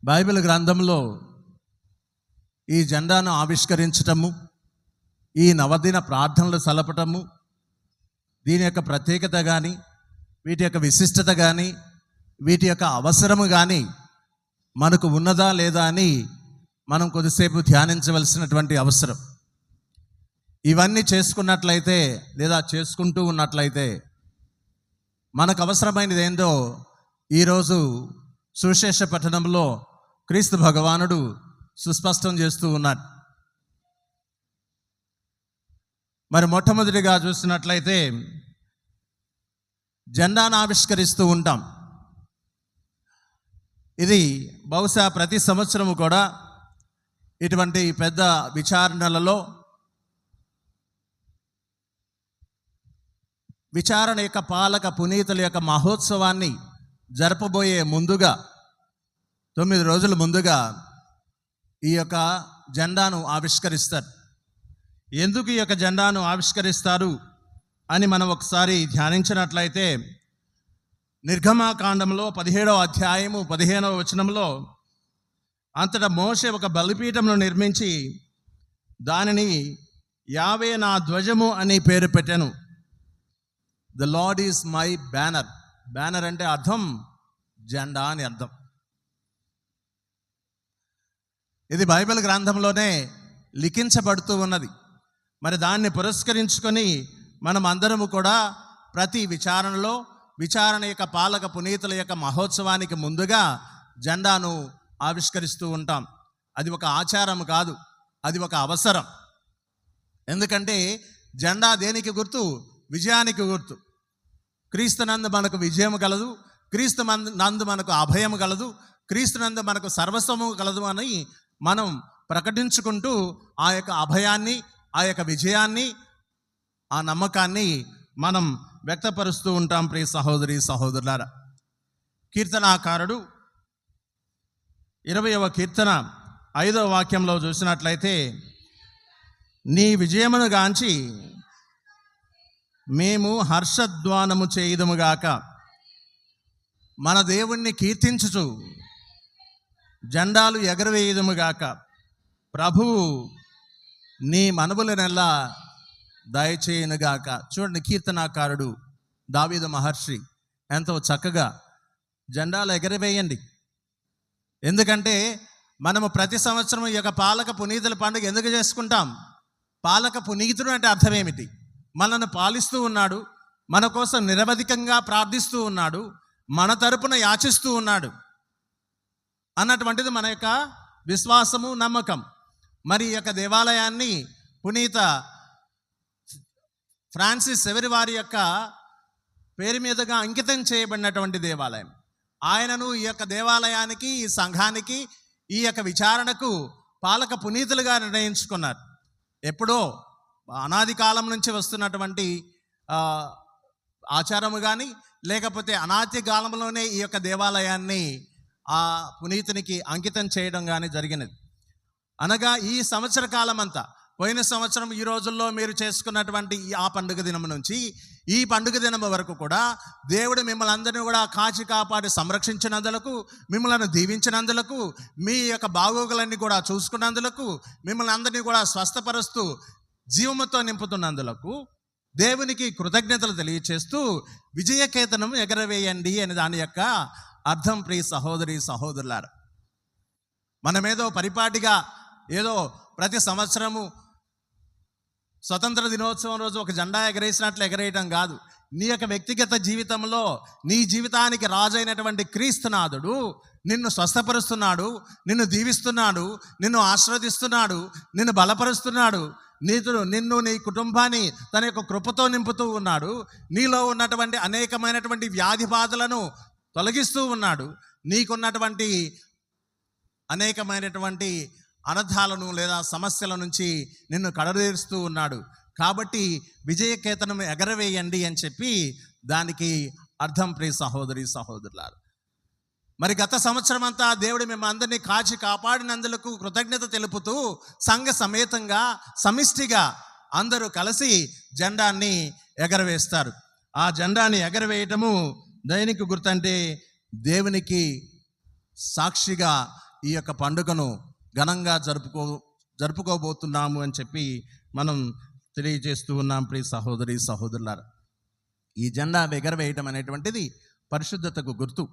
Bible గ్రంథంలో ఈ జెండాను ఆవిష్కరించటము, ఈ నవదిన ప్రార్థనలు సలపటము, దీని యొక్క ప్రత్యేకత కానీ, వీటి యొక్క విశిష్టత కానీ, వీటి యొక్క అవసరము కానీ మనకు ఉన్నదా లేదా అని మనం కొద్దిసేపు ధ్యానించవలసినటువంటి అవసరం. ఇవన్నీ చేసుకున్నట్లయితే లేదా చేసుకుంటూ ఉన్నట్లయితే మనకు అవసరమైనది ఏందో ఈరోజు సువిశేష పఠనంలో క్రీస్తు భగవానుడు సుస్పష్టం చేస్తూ ఉన్నాడు. మరి మొట్టమొదటిగా చూసినట్లయితే జెండాను ఆవిష్కరిస్తూ ఉంటాం. ఇది బహుశా ప్రతి సంవత్సరము కూడా ఇటువంటి పెద్ద విచారణ యొక్క పాలక పునీతుల యొక్క మహోత్సవాన్ని జరపబోయే ముందుగా 9 రోజుల ముందుగా ఈ యొక్క జెండాను ఆవిష్కరిస్తారు. ఎందుకు ఈ యొక్క జెండాను ఆవిష్కరిస్తారు అని మనం ఒకసారి ధ్యానించినట్లయితే నిర్గమాకాండంలో 17వ అధ్యాయము 15వ వచనంలో అంతటా మోషే ఒక బలిపీఠమును నిర్మించి దానిని యావే నా ధ్వజము అని పేరు పెట్టెను. The lord is my banner. Banner అంటే అర్థం జెండా అని అర్థం. ఇది బైబిల్ గ్రంథంలోనే లిఖించబడుతూ ఉన్నది. మరి దాన్ని పురస్కరించుకొని మనం అందరము కూడా ప్రతి విచారణ యొక్క పాలక పునీతుల యొక్క మహోత్సవానికి ముందుగా జెండాను ఆవిష్కరిస్తూ ఉంటాం. అది ఒక ఆచారం కాదు, అది ఒక అవసరం. ఎందుకంటే జెండా దేనికి గుర్తు? విజయానికి గుర్తు. క్రీస్తునందు మనకు విజయం కలదు, క్రీస్తు నందు మనకు అభయం కలదు, క్రీస్తునందు మనకు సర్వస్వము కలదు అని మనం ప్రకటించుకుంటూ ఆ యొక్క అభయాన్ని, ఆ యొక్క విజయాన్ని, ఆ నమ్మకాన్ని మనం వ్యక్తపరుస్తూ ఉంటాం. ప్రియ సహోదరి సహోదరులారా, కీర్తనాకారుడు 20వ కీర్తన 5వ వాక్యంలో చూసినట్లయితే, నీ విజయమును గాంచి మేము హర్షధ్వానము చేయుదుముగాక, మన దేవుణ్ణి కీర్తించుచు జెండాలు ఎగరవేయుదుముగాక, ప్రభువు నీ మనవులనెల్లా దయచేయునుగాక. చూడండి, కీర్తనాకారుడు దావీదు మహర్షి ఎంతో చక్కగా జెండాలు ఎగరవేయండి. ఎందుకంటే మనము ప్రతి సంవత్సరం ఈ యొక్క పాలక పునీతుల పండుగ ఎందుకు చేసుకుంటాం? పాలక పునీతుడు అంటే అర్థం ఏమిటి? మనల్ని పాలిస్తూ ఉన్నాడు, మన కోసం నిరవధికంగా ప్రార్థిస్తూ ఉన్నాడు, మన తరపున యాచిస్తూ ఉన్నాడు అన్నటువంటిది మన యొక్క విశ్వాసము, నమ్మకం. మరి ఈ యొక్క దేవాలయాన్ని పునీత ఫ్రాన్సిస్ ఎవరి వారి యొక్క పేరు మీదుగా అంకితం చేయబడినటువంటి దేవాలయం. ఆయనను ఈ యొక్క దేవాలయానికి, ఈ సంఘానికి, ఈ యొక్క విచారణకు పాలక పునీతులుగా నిర్ణయించుకున్నారు. ఎప్పుడో అనాది కాలం నుంచి వస్తున్నటువంటి ఆచారము కానీ, లేకపోతే అనాది కాలంలోనే ఈ యొక్క దేవాలయాన్ని ఆ పునీతునికి అంకితం చేయడం కానీ జరిగినది. అనగా ఈ సంవత్సర కాలం అంతా, పోయిన సంవత్సరం ఈ రోజుల్లో మీరు చేసుకున్నటువంటి ఆ పండుగ దినం నుంచి ఈ పండుగ దినం వరకు కూడా దేవుడు మిమ్మల్ని అందరినీ కూడా కాచి కాపాడి సంరక్షించినందులకు, మిమ్మల్ని దీవించినందులకు, మీ యొక్క బాగోగులన్నీ కూడా చూసుకున్నందులకు, మిమ్మల్ని అందరినీ కూడా స్వస్థపరుస్తూ జీవముతో నింపుతున్నందులకు దేవునికి కృతజ్ఞతలు తెలియచేస్తూ విజయకేతనం ఎగరవేయండి అని దాని యొక్క అర్థం. ప్రియ సహోదరి సహోదరులారా, మనమేదో పరిపాటిగా ఏదో ప్రతి సంవత్సరము స్వతంత్ర దినోత్సవం రోజు ఒక జెండా ఎగరేసినట్లు ఎగరేయటం కాదు. నీ యొక్క వ్యక్తిగత జీవితంలో నీ జీవితానికి రాజైనటువంటి క్రీస్తునాథుడు నిన్ను స్వస్థపరుస్తున్నాడు, నిన్ను దీవిస్తున్నాడు, నిన్ను ఆశీర్వదిస్తున్నాడు, నిన్ను బలపరుస్తున్నాడు, నిన్ను నీ కుటుంబాన్ని తన యొక్క కృపతో నింపుతూ ఉన్నాడు, నీలో ఉన్నటువంటి అనేకమైనటువంటి వ్యాధి బాధలను తొలగిస్తూ ఉన్నాడు, నీకున్నటువంటి అనేకమైనటువంటి అనర్థాలను లేదా సమస్యల నుంచి నిన్ను కడతీరుస్తూ ఉన్నాడు. కాబట్టి విజయకేతనం ఎగరవేయండి అని చెప్పి దానికి అర్థం. ప్రియ సహోదరి సహోదరులారు, మరి గత సంవత్సరం అంతా దేవుడు మేము అందరినీ కాచి కాపాడినందులకు కృతజ్ఞత తెలుపుతూ సంఘ సమేతంగా సమిష్టిగా అందరూ కలిసి జెండాన్ని ఎగరవేస్తారు. ఆ జెండాని ఎగరవేయటము దేనికి గుర్తంటే దేవునికి సాక్షిగా ఈ యొక్క పండుగను ఘనంగా జరుపుకోబోతున్నాము అని చెప్పి మనం తెలియజేస్తూ ఉన్నాం. ప్రియ సహోదరి సహోదరులారా, ఈ జెండా ఎగరవేయటం అనేటువంటిది పరిశుద్ధతకు గుర్తు.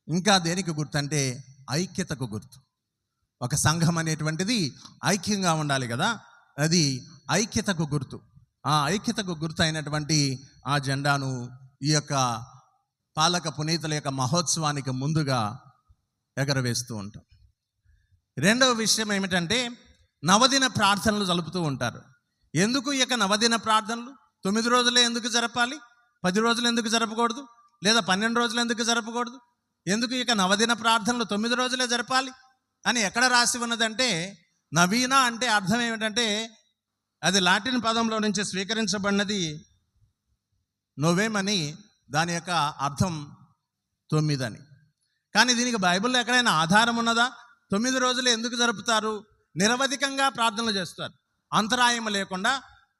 ఇంకా దేనికి గుర్తు అంటే ఐక్యతకు గుర్తు. ఒక సంఘం అనేటువంటిది ఐక్యంగా ఉండాలి కదా, అది ఐక్యతకు గుర్తు. ఆ ఐక్యతకు గుర్తు అయినటువంటి ఆ జెండాను ఈ యొక్క పాలక పునీతుల యొక్క మహోత్సవానికి ముందుగా ఎగరవేస్తూ ఉంటాం. రెండవ విషయం ఏమిటంటే నవదిన ప్రార్థనలు జరుపుతూ ఉంటారు. ఎందుకు ఈ యొక్క నవదిన ప్రార్థనలు? 9 రోజులే ఎందుకు జరపాలి? 10 రోజులు ఎందుకు జరపకూడదు? లేదా 12 రోజులు ఎందుకు జరపకూడదు? ఎందుకు ఈ యొక్క నవదిన ప్రార్థనలు 9 రోజులే జరపాలి అని ఎక్కడ రాసి ఉన్నదంటే, నవీన అంటే అర్థం ఏమిటంటే అది లాటిన్ పదంలో నుంచి స్వీకరించబడినది నోవేమ్ అని, దాని యొక్క అర్థం 9 అని. కానీ దీనికి బైబిల్లో ఎక్కడైనా ఆధారం ఉన్నదా? 9 రోజులు ఎందుకు జరుపుతారు? నిరవధికంగా ప్రార్థనలు చేస్తారు, అంతరాయం లేకుండా.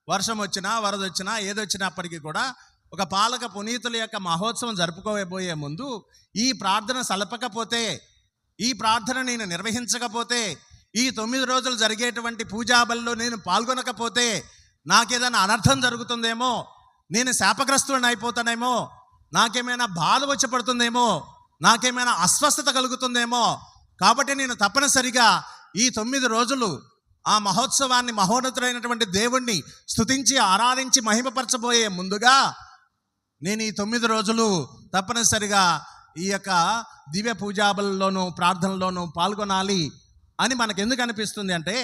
వర్షం వచ్చినా వరద వచ్చినా ఏదొచ్చినప్పటికీ కూడా ఒక పాలక పునీతుల యొక్క మహోత్సవం జరుపుకోబోయే ముందు ఈ ప్రార్థన సలపకపోతే, ఈ ప్రార్థన నేను నిర్వహించకపోతే, ఈ 9 రోజులు జరిగేటువంటి పూజాబల్లో నేను పాల్గొనకపోతే నాకేదైనా అనర్థం జరుగుతుందేమో, నేను శాపగ్రస్తుడిని అయిపోతానేమో, నాకేమైనా బాధ వచ్చి పడుతుందేమో, నాకేమైనా అస్వస్థత కలుగుతుందేమో, కాబట్టి నేను తప్పనిసరిగా ఈ 9 రోజులు ఆ మహోత్సవాన్ని, మహోన్నతుడైనటువంటి దేవుణ్ణి స్తుతించి ఆరాధించి మహిమపరచబోయే ముందుగా నేను ఈ 9 రోజులు తప్పనిసరిగా ఈ యొక్క దివ్య పూజాబల్లోనూ ప్రార్థనలోనూ పాల్గొనాలి అని మనకు ఎందుకు అనిపిస్తుంది అంటే,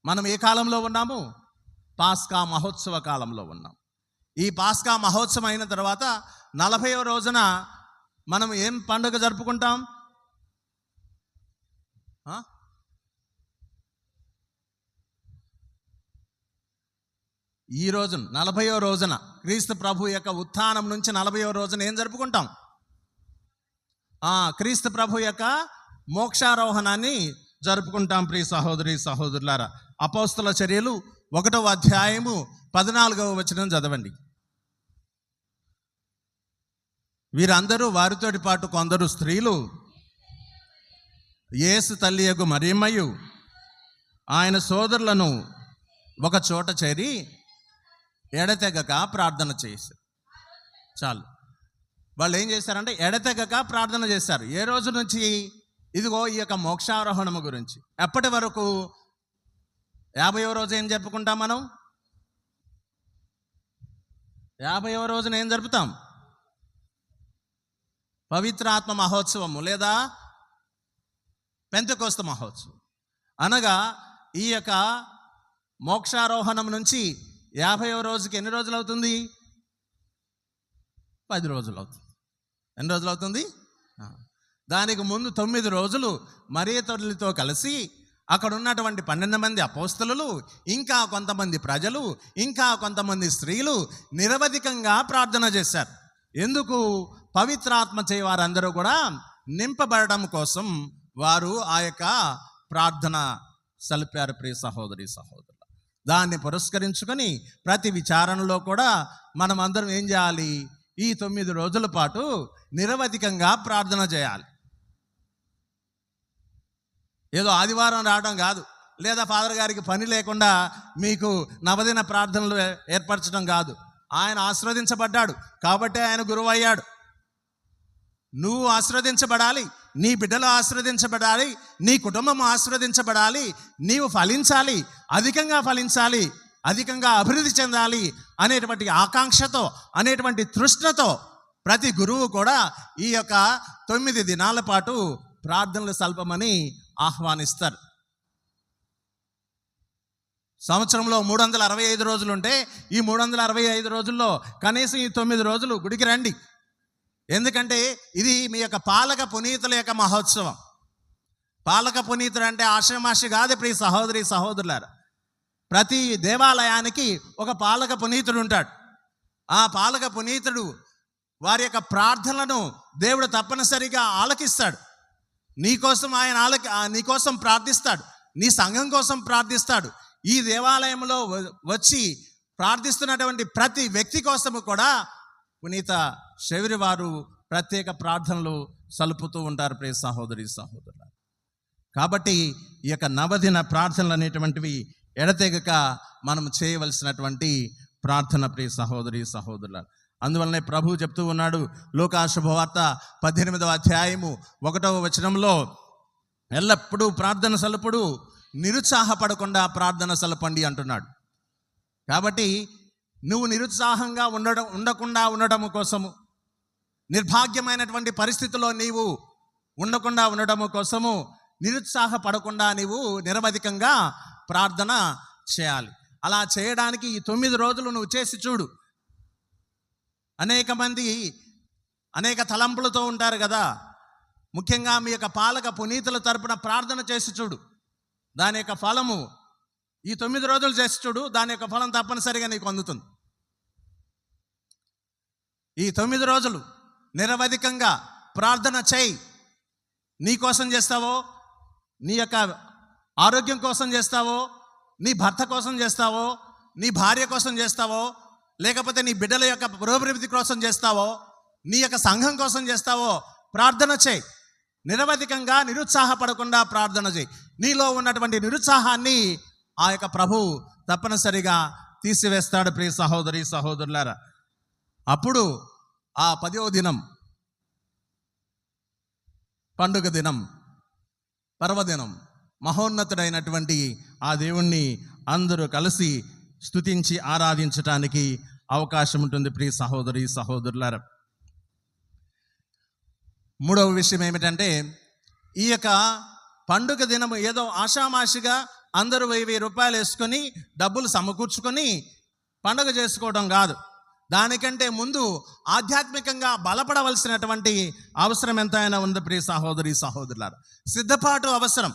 మనం ఏ కాలంలో ఉన్నాము? పాస్కా మహోత్సవ కాలంలో ఉన్నాం. ఈ పాస్కా మహోత్సవం అయిన తర్వాత 40వ రోజున మనం ఏం పండుగ జరుపుకుంటాం? ఈ రోజున 40వ రోజున క్రీస్తు ప్రభు యొక్క ఉత్థానం నుంచి 40వ రోజున ఏం జరుపుకుంటాం? క్రీస్తు ప్రభు యొక్క మోక్షారోహణాన్ని జరుపుకుంటాం. ప్రియ సహోదరి సహోదరులారా, అపోస్తల చర్యలు 1వ అధ్యాయము 14వ వచనం చదవండి. వీరందరూ వారితోటి పాటు కొందరు స్త్రీలు యేసు తల్లియగు మరియమ్మయు ఆయన సోదరులను ఒక చోట చేరి ఎడతెగక ప్రార్థన చేశారు. చాలు, వాళ్ళు ఏం చేశారంటే ఎడతెగక ప్రార్థన చేశారు. ఏ రోజు నుంచి? ఇదిగో ఈ యొక్క మోక్షారోహణము గురించి. ఎప్పటి వరకు? 50వ రోజు ఏం జరుపుకుంటాం మనం? 50వ రోజున ఏం జరుపుతాం? పవిత్రాత్మ మహోత్సవము లేదా పెంతెకోస్తు మహోత్సవం. అనగా ఈ యొక్క మోక్షారోహణం నుంచి 50వ రోజుకి ఎన్ని రోజులు అవుతుంది? 10 రోజులు అవుతుంది. ఎన్ని రోజులు అవుతుంది? దానికి ముందు 9 రోజులు మరియ తల్లితో కలిసి అక్కడ ఉన్నటువంటి 12 మంది అపోస్తలులు, ఇంకా కొంతమంది ప్రజలు, ఇంకా కొంతమంది స్త్రీలు నిరవధికంగా ప్రార్థన చేశారు. ఎందుకు? పవిత్రాత్మ చే వారందరూ కూడా నింపబడడం కోసం వారు ఆ యొక్క ప్రార్థన సలిపారు. ప్రియ సహోదరి సహోదరులు, దాన్ని పురస్కరించుకొని ప్రతి విచారణలో కూడా మనం అందరం ఏం చేయాలి? ఈ 9 రోజుల పాటు నిరవధికంగా ప్రార్థన చేయాలి. ఏదో ఆదివారం రావడం కాదు, లేదా ఫాదర్ గారికి పని లేకుండా మీకు నవదిన ప్రార్థనలు ఏర్పరచడం కాదు. ఆయన ఆశీర్వదించబడ్డాడు కాబట్టి ఆయన గురువు అయ్యాడు. నువ్వు ఆశీర్వదించబడాలి, నీ బిడ్డలు ఆశీర్వదించబడాలి, నీ కుటుంబం ఆశీర్వదించబడాలి, నీవు ఫలించాలి, అధికంగా ఫలించాలి, అధికంగా అభివృద్ధి చెందాలి అనేటువంటి ఆకాంక్షతో, అనేటువంటి తృష్ణతో ప్రతి గురువు కూడా ఈ యొక్క 9 దినాల పాటు ప్రార్థనలు సల్పమని ఆహ్వానిస్తారు. సంవత్సరంలో 365 రోజులు ఉంటే ఈ 365 రోజుల్లో కనీసం ఈ 9 రోజులు గుడికి రండి. ఎందుకంటే ఇది మీ యొక్క పాలక పునీతుల యొక్క మహోత్సవం. పాలక పునీతుడు అంటే ఆషమాషి కాదు. ప్రియ సహోదరి సహోదరులారా, ప్రతి దేవాలయానికి ఒక పాలక పునీతుడు ఉంటాడు. ఆ పాలక పునీతుడు వారి యొక్క ప్రార్థనలను దేవుడు తప్పనిసరిగా ఆలకిస్తాడు. నీకోసం ఆయన నీకోసం ప్రార్థిస్తాడు, నీ సంఘం కోసం ప్రార్థిస్తాడు. ఈ దేవాలయంలో వచ్చి ప్రార్థిస్తున్నటువంటి ప్రతి వ్యక్తి కోసము కూడా పునీత శౌరి వారు ప్రత్యేక ప్రార్థనలు సలుపుతూ ఉంటారు ప్రియ సహోదరి సహోదరులు. కాబట్టి ఈ యొక్క నవదిన ప్రార్థనలు అనేటువంటివి ఎడతెగక మనం చేయవలసినటువంటి ప్రార్థన ప్రియ సహోదరి సహోదరుల. అందువల్లనే ప్రభు చెప్తూ ఉన్నాడు లూకా శుభవార్త 18వ అధ్యాయము 1వ వచనంలో, ఎల్లప్పుడూ ప్రార్థన సలుపుడు, నిరుత్సాహపడకుండా ప్రార్థన సలపండి అంటున్నాడు. కాబట్టి నువ్వు నిరుత్సాహంగా ఉండకుండా ఉండటము కోసము, నిర్భాగ్యమైనటువంటి పరిస్థితిలో నీవు ఉండకుండా ఉండటము కోసము, నిరుత్సాహపడకుండా నీవు నిరవధికంగా ప్రార్థన చేయాలి. అలా చేయడానికి ఈ 9 రోజులు నువ్వు చేసి చూడు. అనేక మంది అనేక తలంపులతో ఉంటారు కదా. ముఖ్యంగా మీ యొక్క పాలక పునీతుల తరపున ప్రార్థన చేసి చూడు. దాని యొక్క ఫలము ఈ 9 రోజులు చేసి చూడు, దాని యొక్క ఫలం తప్పనిసరిగా నీకు అందుతుంది. ఈ 9 రోజులు నిరవధికంగా ప్రార్థన చేయి. నీ కోసం చేస్తావో, నీ యొక్క ఆరోగ్యం కోసం చేస్తావో, నీ భర్త కోసం చేస్తావో, నీ భార్య కోసం చేస్తావో, లేకపోతే నీ బిడ్డల యొక్క పురోభివృద్ధి కోసం చేస్తావో, నీ యొక్క సంఘం కోసం చేస్తావో, ప్రార్థన చేయి. నిరవధికంగా నిరుత్సాహపడకుండా ప్రార్థన చేయి. నీలో ఉన్నటువంటి నిరుత్సాహాన్ని ఆ యొక్క ప్రభు తప్పనిసరిగా తీసివేస్తాడు ప్రియ సహోదరి సహోదరులారా. అప్పుడు ఆ 10వ దినం, పండుగ దినం, పర్వదినం, మహోన్నతుడైనటువంటి ఆ దేవుణ్ణి అందరూ కలిసి స్తుతించి ఆరాధించటానికి అవకాశం ఉంటుంది ప్రియ సహోదరి సహోదరులారా. 3వ విషయం ఏమిటంటే, ఈ యొక్క పండుగ దినము ఏదో ఆషామాషిగా అందరూ 1000 రూపాయలు వేసుకొని డబ్బులు సమకూర్చుకొని పండుగ చేసుకోవడం కాదు. దానికంటే ముందు ఆధ్యాత్మికంగా బలపడవలసినటువంటి అవసరం ఎంతైనా ఉంది ప్రియ సహోదరి సహోదరులారా. సిద్ధపాటు అవసరం.